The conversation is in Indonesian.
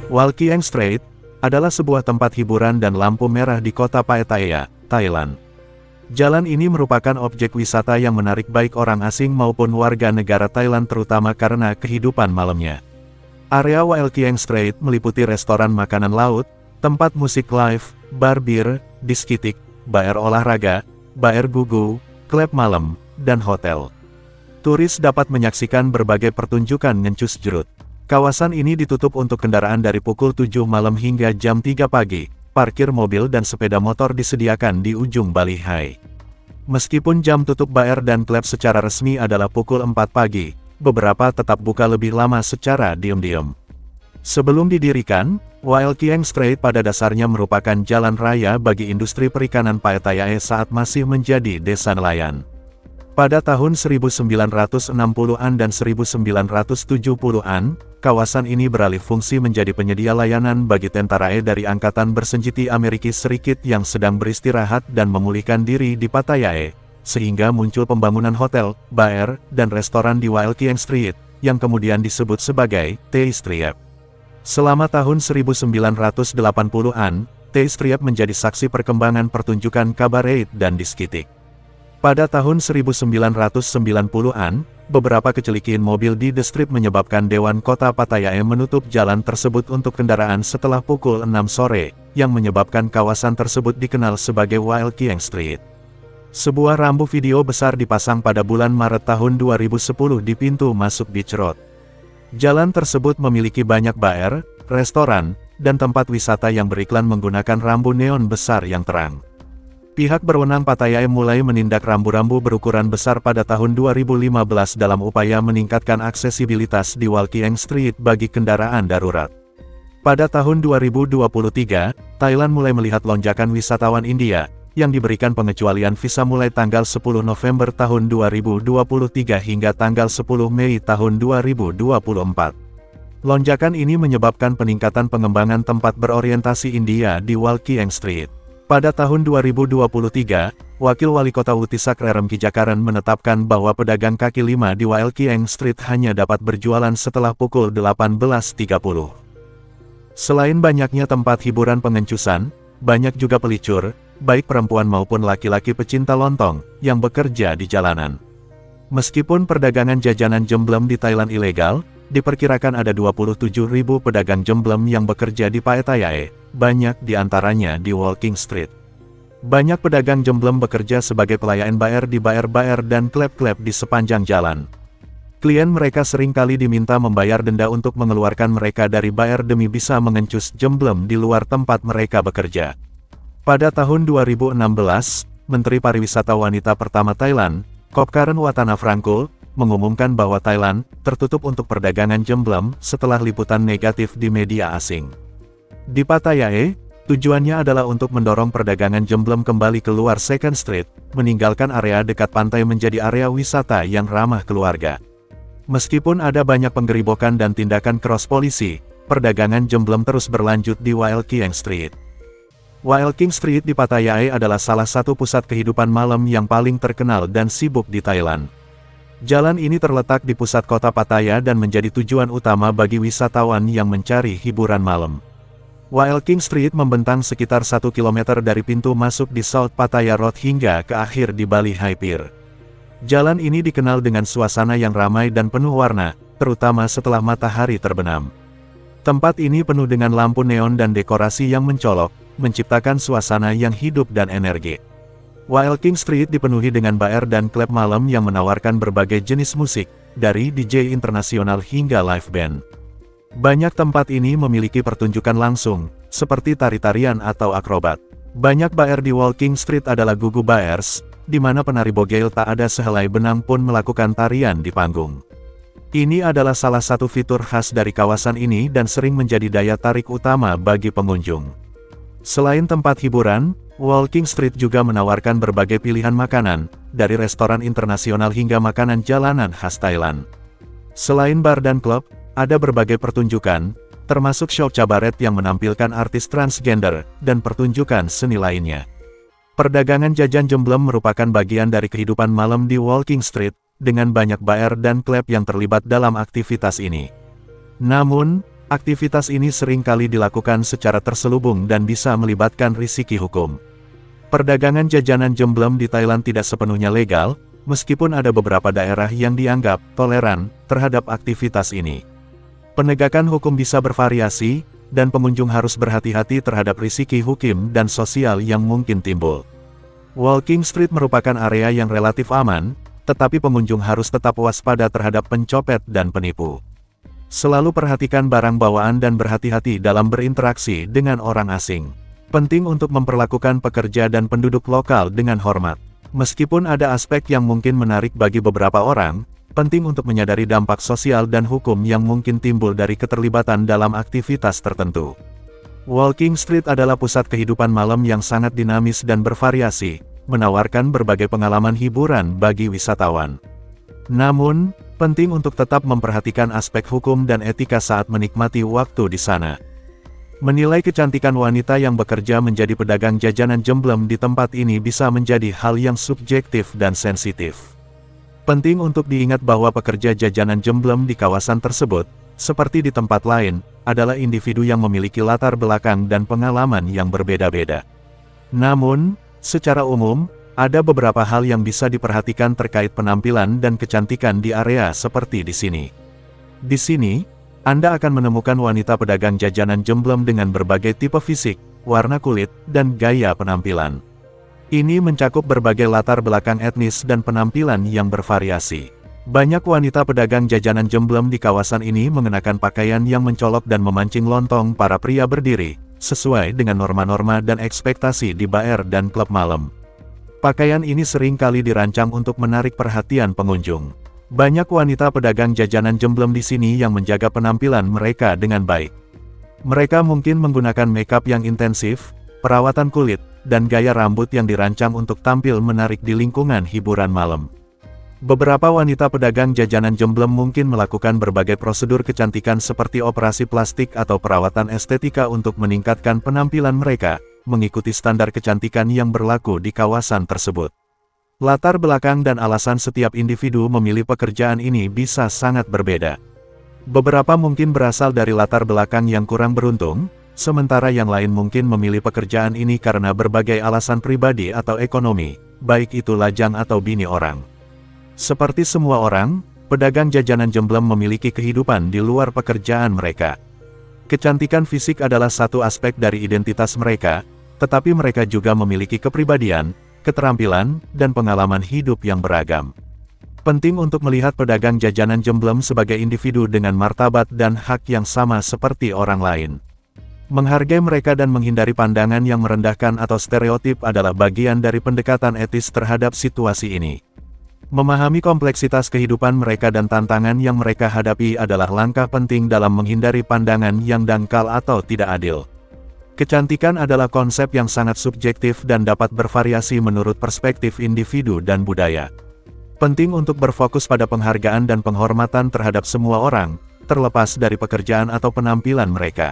Wal Kieng Street adalah sebuah tempat hiburan dan lampu merah di kota Pattaya, Thailand. Jalan ini merupakan objek wisata yang menarik baik orang asing maupun warga negara Thailand terutama karena kehidupan malamnya. Area Wal Kieng Street meliputi restoran makanan laut, tempat musik live, bar bir, diskotik, bar olahraga, bar gugu, klub malam, dan hotel. Turis dapat menyaksikan berbagai pertunjukan ngencus jerut. Kawasan ini ditutup untuk kendaraan dari pukul 7 malam hingga jam 3 pagi. Parkir mobil dan sepeda motor disediakan di ujung Balihai. Meskipun jam tutup bar dan klub secara resmi adalah pukul 4 pagi, beberapa tetap buka lebih lama secara diam-diam. Sebelum didirikan, Wal Kieng Street pada dasarnya merupakan jalan raya bagi industri perikanan Pattaya saat masih menjadi desa nelayan. Pada tahun 1960-an dan 1970-an, kawasan ini beralih fungsi menjadi penyedia layanan bagi tentara dari Angkatan Bersenjata Amerika Serikat yang sedang beristirahat dan memulihkan diri di Pattaya, sehingga muncul pembangunan hotel, bar, dan restoran di Wal Kieng Street, yang kemudian disebut sebagai T Street. Selama tahun 1980-an, T Street menjadi saksi perkembangan pertunjukan kabaret dan diskotik. Pada tahun 1990-an, beberapa kecelakaan mobil di The Strip menyebabkan Dewan Kota Pattaya menutup jalan tersebut untuk kendaraan setelah pukul 6 sore, yang menyebabkan kawasan tersebut dikenal sebagai Wal Kieng Street. Sebuah rambu video besar dipasang pada bulan Maret tahun 2010 di pintu masuk Beach Road. Jalan tersebut memiliki banyak bar, restoran, dan tempat wisata yang beriklan menggunakan rambu neon besar yang terang. Pihak berwenang Pattaya mulai menindak rambu-rambu berukuran besar pada tahun 2015 dalam upaya meningkatkan aksesibilitas di Wal Kieng Street bagi kendaraan darurat. Pada tahun 2023, Thailand mulai melihat lonjakan wisatawan India, yang diberikan pengecualian visa mulai tanggal 10 November tahun 2023 hingga tanggal 10 Mei tahun 2024. Lonjakan ini menyebabkan peningkatan pengembangan tempat berorientasi India di Wal Kieng Street. Pada tahun 2023, Wakil Wali Kota Utisak Rerem Kijakaran menetapkan bahwa pedagang kaki lima di Wal Kieng Street hanya dapat berjualan setelah pukul 18.30. Selain banyaknya tempat hiburan pengencusan, banyak juga pelicur, baik perempuan maupun laki-laki pecinta lontong, yang bekerja di jalanan. Meskipun perdagangan jajanan jemblem di Thailand ilegal, diperkirakan ada 27.000 pedagang jemblem yang bekerja di Pattaya. Banyak di antaranya di Wal Kieng Street. Banyak pedagang jemblem bekerja sebagai pelayan bar di bar-bar dan klub-klub di sepanjang jalan. Klien mereka seringkali diminta membayar denda untuk mengeluarkan mereka dari bar demi bisa mengencus jemblem di luar tempat mereka bekerja. Pada tahun 2016, Menteri Pariwisata Wanita pertama Thailand, Kopkaren Watanavongkul, mengumumkan bahwa Thailand tertutup untuk perdagangan jemblem setelah liputan negatif di media asing. Di Pattaya, tujuannya adalah untuk mendorong perdagangan jemblem kembali keluar Second Street, meninggalkan area dekat pantai menjadi area wisata yang ramah keluarga. Meskipun ada banyak penggerobokan dan tindakan keros polisi, perdagangan jemblem terus berlanjut di Wal Kieng Street. Wal Kieng Street di Pattaya adalah salah satu pusat kehidupan malam yang paling terkenal dan sibuk di Thailand. Jalan ini terletak di pusat kota Pattaya dan menjadi tujuan utama bagi wisatawan yang mencari hiburan malam. Wal Kieng Street membentang sekitar 1 km dari pintu masuk di South Pattaya Road hingga ke akhir di Balihai Pier. Jalan ini dikenal dengan suasana yang ramai dan penuh warna, terutama setelah matahari terbenam. Tempat ini penuh dengan lampu neon dan dekorasi yang mencolok, menciptakan suasana yang hidup dan energi. Wal Kieng Street dipenuhi dengan bar dan klub malam yang menawarkan berbagai jenis musik, dari DJ internasional hingga live band. Banyak tempat ini memiliki pertunjukan langsung, seperti tari-tarian atau akrobat. Banyak bar di Wal Kieng Street adalah gugu bars, di mana penari bogel tak ada sehelai benang pun melakukan tarian di panggung. Ini adalah salah satu fitur khas dari kawasan ini dan sering menjadi daya tarik utama bagi pengunjung. Selain tempat hiburan, Wal Kieng Street juga menawarkan berbagai pilihan makanan, dari restoran internasional hingga makanan jalanan khas Thailand. Selain bar dan klub, ada berbagai pertunjukan, termasuk show cabaret yang menampilkan artis transgender, dan pertunjukan seni lainnya. Perdagangan jajan jemblem merupakan bagian dari kehidupan malam di Wal Kieng Street, dengan banyak bar dan klub yang terlibat dalam aktivitas ini. Namun, Aktivitas ini sering kali dilakukan secara terselubung dan bisa melibatkan risiko hukum. Perdagangan jajanan jemblem di Thailand tidak sepenuhnya legal, meskipun ada beberapa daerah yang dianggap toleran terhadap aktivitas ini. Penegakan hukum bisa bervariasi, dan pengunjung harus berhati-hati terhadap risiko hukum dan sosial yang mungkin timbul. Walking Street merupakan area yang relatif aman, tetapi pengunjung harus tetap waspada terhadap pencopet dan penipu. Selalu perhatikan barang bawaan dan berhati-hati dalam berinteraksi dengan orang asing. Penting untuk memperlakukan pekerja dan penduduk lokal dengan hormat. Meskipun ada aspek yang mungkin menarik bagi beberapa orang, penting untuk menyadari dampak sosial dan hukum yang mungkin timbul dari keterlibatan dalam aktivitas tertentu. Walking Street adalah pusat kehidupan malam yang sangat dinamis dan bervariasi, menawarkan berbagai pengalaman hiburan bagi wisatawan. Namun, penting untuk tetap memperhatikan aspek hukum dan etika saat menikmati waktu di sana. Menilai kecantikan wanita yang bekerja menjadi pedagang jajanan jemblem di tempat ini bisa menjadi hal yang subjektif dan sensitif. Penting untuk diingat bahwa pekerja jajanan jemblem di kawasan tersebut, seperti di tempat lain, adalah individu yang memiliki latar belakang dan pengalaman yang berbeda-beda. Namun, secara umum, ada beberapa hal yang bisa diperhatikan terkait penampilan dan kecantikan di area seperti di sini. Di sini, Anda akan menemukan wanita pedagang jajanan jemblem dengan berbagai tipe fisik, warna kulit, dan gaya penampilan. Ini mencakup berbagai latar belakang etnis dan penampilan yang bervariasi. Banyak wanita pedagang jajanan jemblem di kawasan ini mengenakan pakaian yang mencolok dan memancing lontong para pria berdiri, sesuai dengan norma-norma dan ekspektasi di bar dan klub malam. Pakaian ini sering kali dirancang untuk menarik perhatian pengunjung. Banyak wanita pedagang jajanan jemblem di sini yang menjaga penampilan mereka dengan baik. Mereka mungkin menggunakan makeup yang intensif, perawatan kulit, dan gaya rambut yang dirancang untuk tampil menarik di lingkungan hiburan malam. Beberapa wanita pedagang jajanan jemblem mungkin melakukan berbagai prosedur kecantikan seperti operasi plastik atau perawatan estetika untuk meningkatkan penampilan mereka, mengikuti standar kecantikan yang berlaku di kawasan tersebut. Latar belakang dan alasan setiap individu memilih pekerjaan ini bisa sangat berbeda. Beberapa mungkin berasal dari latar belakang yang kurang beruntung, sementara yang lain mungkin memilih pekerjaan ini karena berbagai alasan pribadi atau ekonomi, baik itu lajang atau bini orang. Seperti semua orang, pedagang jajanan jemblem memiliki kehidupan di luar pekerjaan mereka. Kecantikan fisik adalah satu aspek dari identitas mereka, tetapi mereka juga memiliki kepribadian, keterampilan, dan pengalaman hidup yang beragam. Penting untuk melihat pedagang jajanan jemblem sebagai individu dengan martabat dan hak yang sama seperti orang lain. Menghargai mereka dan menghindari pandangan yang merendahkan atau stereotip adalah bagian dari pendekatan etis terhadap situasi ini. Memahami kompleksitas kehidupan mereka dan tantangan yang mereka hadapi adalah langkah penting dalam menghindari pandangan yang dangkal atau tidak adil. Kecantikan adalah konsep yang sangat subjektif dan dapat bervariasi menurut perspektif individu dan budaya. Penting untuk berfokus pada penghargaan dan penghormatan terhadap semua orang, terlepas dari pekerjaan atau penampilan mereka.